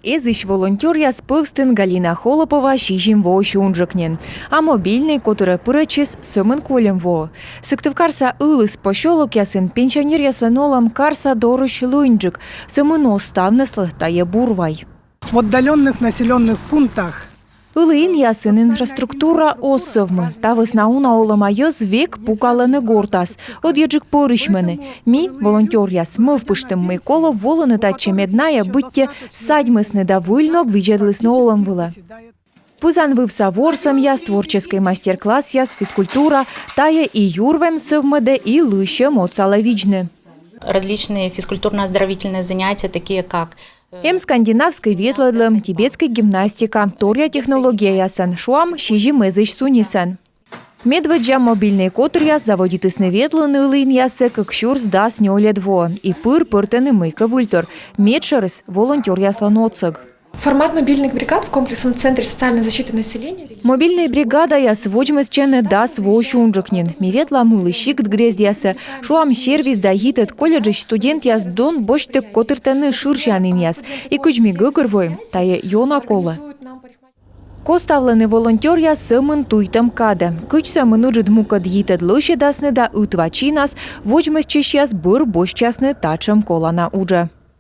Езиш волонтер спивстин Галина Холопова шижим во шунжыкнен, а мобильный, который пырачис сөмін колем во. Сыктывкарса ылыс пошолок ясын пенсионер ясын олам карса дорыш лынжык, сөмін останныслы тае бурвай. В отдаленных населенных пунктах Ылыин ясын инфраструктура осовмы. Тавыс науна олама йыз век пукалыны гортас. Одъеджик порышмыны. Ми, волонтер яс, мы впыштым мы коло волыны таче медная бытте садьмысны да выльнок виджедлысны олам вылы. Пузан вывса ворсам яс, творческий мастер-класс яс, физкультура, тая и юрвем совмыде и лыще моцала виджны. Различные физкультурно-оздоровительные занятия, такие как Скандинавской ветлодлым, тибетской гимнастика, тория технология ясан, шуам шижи мезыш сунисан. Медведжа мобильный котр яс заводит исны ветлыны лын ясы, как щурс дас нёледво. И пыр-пыртыны мыка вультор. Медшерыс волонтер яслан оцыг. Формат мобильных бригад в комплексном центре социальной защиты населения. Мобильная бригада яс вожмесчене дас во шунжыкнен. Миветла мылы щикт грез ясы. Шуам сервис да хитет колледжич студент яс дон боштык котыртаны шыршанын яс. И кучми гыгырвой, тае йона колы. Коставленный волонтер я сымын туйтам кады. Кычса мынуджит мукад хитет лыше дасны да утвачи нас, вожмесчеш яс быр бощасны тачам колана уже.